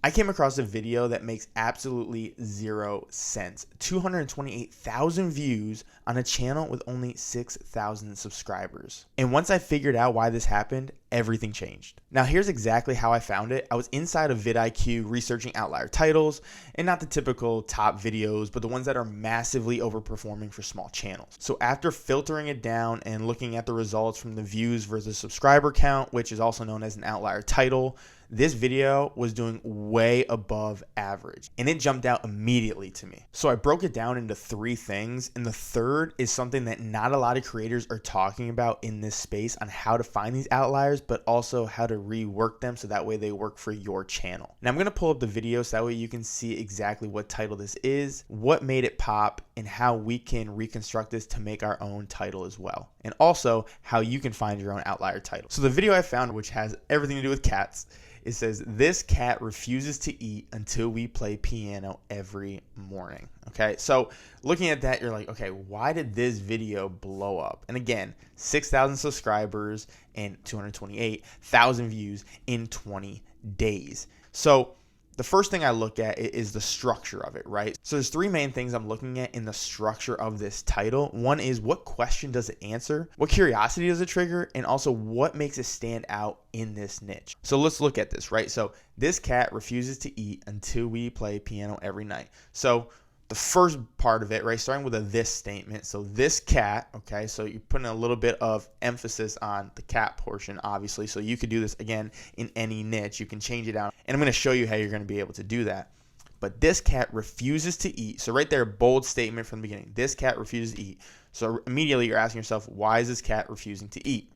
I came across a video that makes absolutely zero sense. 228,000 views on a channel with only 6,000 subscribers. And once I figured out why this happened, everything changed. Now here's exactly how I found it. I was inside of VidIQ researching outlier titles, and not the typical top videos, but the ones that are massively overperforming for small channels. So after filtering it down and looking at the results from the views versus subscriber count, which is also known as an outlier title, this video was doing way above average, and it jumped out immediately to me. So I broke it down into 3 things, and the third is something that not a lot of creators are talking about in this space on how to find these outliers, but also how to rework them so that way they work for your channel. Now I'm gonna pull up the video so that way you can see exactly what title this is, what made it pop, and how we can reconstruct this to make our own title as well. And also how you can find your own outlier title. So the video I found, which has everything to do with cats, it says, "This cat refuses to eat until we play piano every morning." Okay, so looking at that, you're like, okay, why did this video blow up? And again, 6,000 subscribers and 228,000 views in 20 days. So the first thing I look at is the structure of it, right? So there's 3 main things I'm looking at in the structure of this title. One is, what question does it answer? What curiosity does it trigger? And also, what makes it stand out in this niche? So let's look at this, right? So this cat refuses to eat until we play piano every night. So the first part of it, right, starting with a this statement. So this cat, okay, so you're putting a little bit of emphasis on the cat portion, obviously. So you could do this, again, in any niche. You can change it out. And I'm going to show you how you're going to be able to do that. But this cat refuses to eat. So right there, bold statement from the beginning. This cat refuses to eat. So immediately you're asking yourself, why is this cat refusing to eat?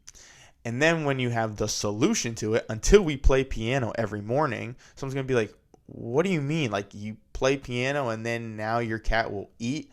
And then when you have the solution to it, until we play piano every morning, someone's going to be like, what do you mean? Like, you play piano and then now your cat will eat?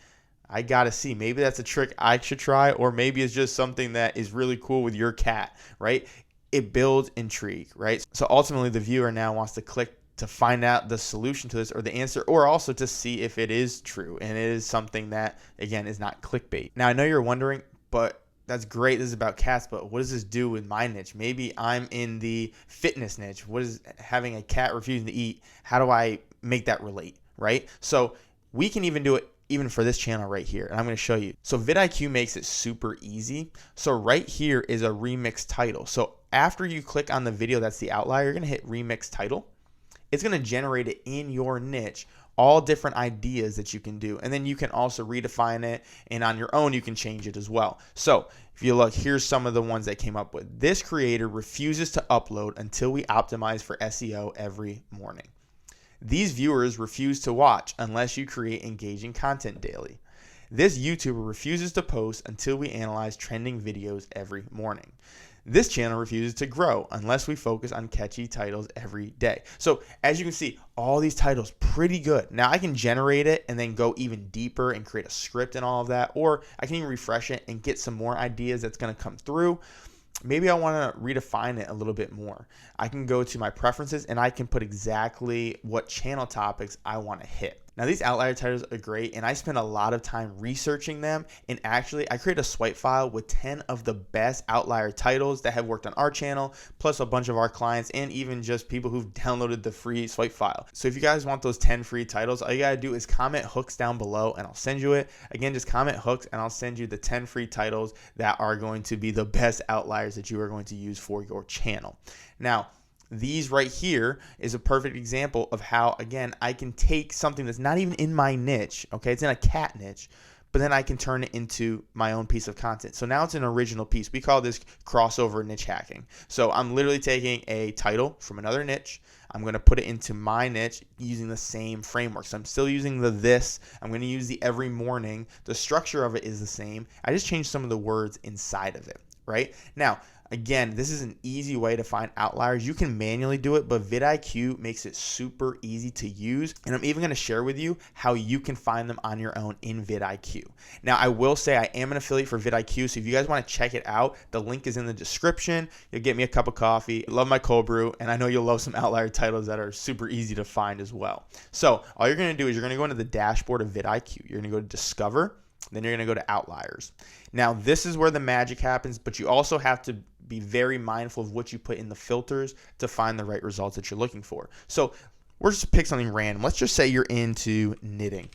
I gotta see. Maybe that's a trick I should try, or maybe it's just something that is really cool with your cat, right? It builds intrigue, right? So ultimately the viewer now wants to click to find out the solution to this, or the answer, or also to see if it is true and it is something that, again, is not clickbait. Now I know you're wondering, but that's great, this is about cats, but what does this do with my niche? Maybe I'm in the fitness niche. What is having a cat refusing to eat? How do I make that relate, right? So we can even do it even for this channel right here, and I'm going to show you. So VidIQ makes it super easy. So right here is a remix title. So after you click on the video that's the outlier, you're going to hit remix title. It's going to generate it in your niche, all different ideas that you can do. And then you can also redefine it, and on your own you can change it as well. So if you look, here's some of the ones that came up with. This creator refuses to upload until we optimize for SEO every morning. These viewers refuse to watch unless you create engaging content daily. This YouTuber refuses to post until we analyze trending videos every morning. This channel refuses to grow unless we focus on catchy titles every day. So as you can see, all these titles pretty good. Now I can generate it and then go even deeper and create a script and all of that, or I can even refresh it and get some more ideas that's going to come through. Maybe I want to redefine it a little bit more. I can go to my preferences and I can put exactly what channel topics I want to hit. Now these outlier titles are great, and I spend a lot of time researching them, and actually I created a swipe file with 10 of the best outlier titles that have worked on our channel, plus a bunch of our clients and even just people who've downloaded the free swipe file. So if you guys want those 10 free titles, all you gotta do is comment hooks down below and I'll send you it. Again, just comment hooks and I'll send you the 10 free titles that are going to be the best outliers that you are going to use for your channel. Now, these right here is a perfect example of how, again, I can take something that's not even in my niche, okay, it's in a cat niche, but then I can turn it into my own piece of content. So now it's an original piece. We call this crossover niche hacking. So I'm literally taking a title from another niche, I'm going to put it into my niche using the same framework. So I'm still using the this, I'm going to use the every morning. The structure of it is the same. I just changed some of the words inside of it, right? Now, again, this is an easy way to find outliers. You can manually do it, but VidIQ makes it super easy to use. And I'm even going to share with you how you can find them on your own in VidIQ. Now, I will say I am an affiliate for VidIQ, so if you guys want to check it out, the link is in the description. You'll get me a cup of coffee. I love my cold brew, and I know you'll love some outlier titles that are super easy to find as well. So all you're going to do is you're going to go into the dashboard of VidIQ. You're going to go to Discover, then you're going to go to Outliers. Now, this is where the magic happens, but you also have to be very mindful of what you put in the filters to find the right results that you're looking for. So We're just pick something random. Let's just say you're into knitting.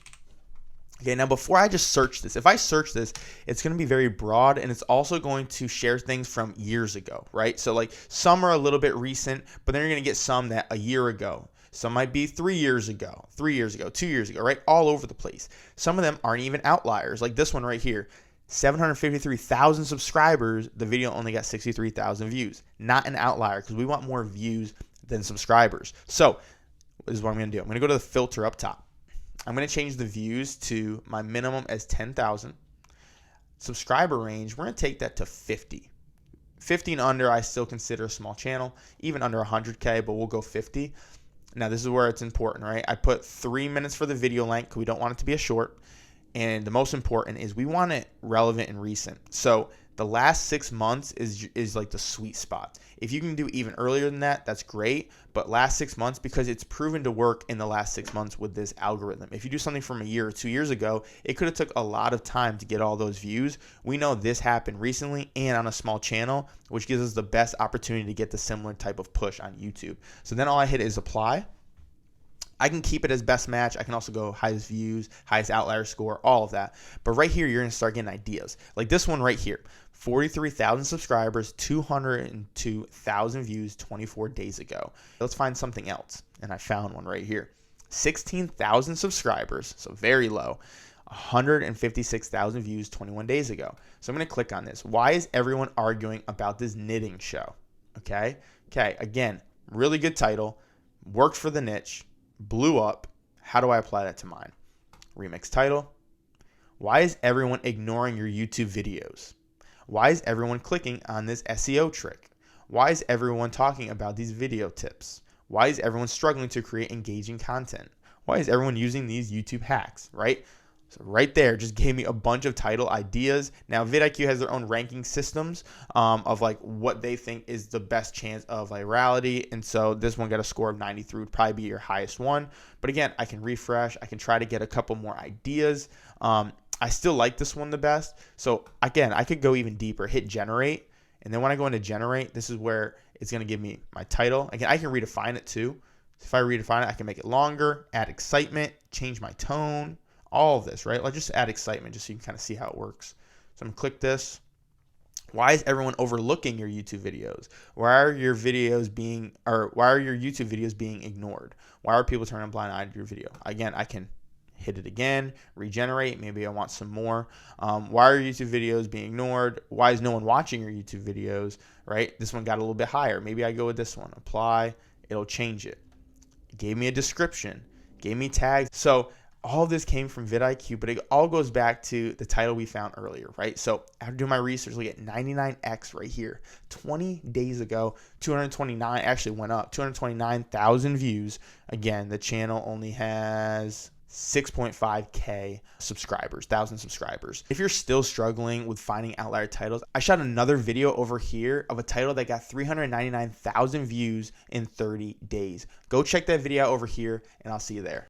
Okay, now before I just search this, if I search this, it's going to be very broad, and it's also going to share things from years ago, right? So like some are a little bit recent, but then you're going to get some that a year ago. Some might be 3 years ago, 2 years ago, right? All over the place. Some of them aren't even outliers, like this one right here. 753,000 subscribers, the video only got 63,000 views. Not an outlier, because we want more views than subscribers. So this is what I'm going to do. I'm going to go to the filter up top. I'm going to change the views to my minimum as 10,000. Subscriber range, we're going to take that to 50. 50 and under, I still consider a small channel, even under 100K, but we'll go 50. Now, this is where it's important, right? I put 3 minutes for the video length because we don't want it to be a short. And the most important is we want it relevant and recent. So the last 6 months is like the sweet spot. If you can do even earlier than that, that's great. But last 6 months, because it's proven to work in the last 6 months with this algorithm. If you do something from a year or 2 years ago, it could have took a lot of time to get all those views. We know this happened recently and on a small channel, which gives us the best opportunity to get the similar type of push on YouTube. So then all I hit is apply. I can keep it as best match. I can also go highest views, highest outlier score, all of that. But right here, you're going to start getting ideas. Like this one right here, 43,000 subscribers, 202,000 views 24 days ago. Let's find something else. And I found one right here. 16,000 subscribers, so very low. 156,000 views 21 days ago. So I'm going to click on this. Why is everyone arguing about this knitting show? Okay, again, really good title, worked for the niche, blew up. How do I apply that to mine? Remix title. Why is everyone ignoring your YouTube videos? Why is everyone clicking on this SEO trick? Why is everyone talking about these video tips? Why is everyone struggling to create engaging content? Why is everyone using these YouTube hacks, right? So right there just gave me a bunch of title ideas. Now VidIQ has their own ranking systems of like what they think is the best chance of virality. And so this one got a score of 93, would probably be your highest one. But again, I can refresh. I can try to get a couple more ideas. I still like this one the best. So again, I could go even deeper, hit generate. And then when I go into generate, this is where it's going to give me my title. Again, I can redefine it too. If I redefine it, I can make it longer, add excitement, change my tone, all of this, right? Let's just add excitement just so you can kind of see how it works. So I'm going to click this. Why is everyone overlooking your YouTube videos? Why are your YouTube videos being ignored? Why are people turning a blind eye to your video? Again, I can hit it again, regenerate. Maybe I want some more. Why are your YouTube videos being ignored? Why is no one watching your YouTube videos, right? This one got a little bit higher. Maybe I go with this one. Apply. It'll change it. It gave me a description. Gave me tags. So all of this came from VidIQ, but it all goes back to the title we found earlier, right? So after doing my research, look at 99x right here. 20 days ago, 229 actually went up. 229,000 views. Again, the channel only has 6.5K subscribers, 1,000 subscribers. If you're still struggling with finding outlier titles, I shot another video over here of a title that got 399,000 views in 30 days. Go check that video out over here, and I'll see you there.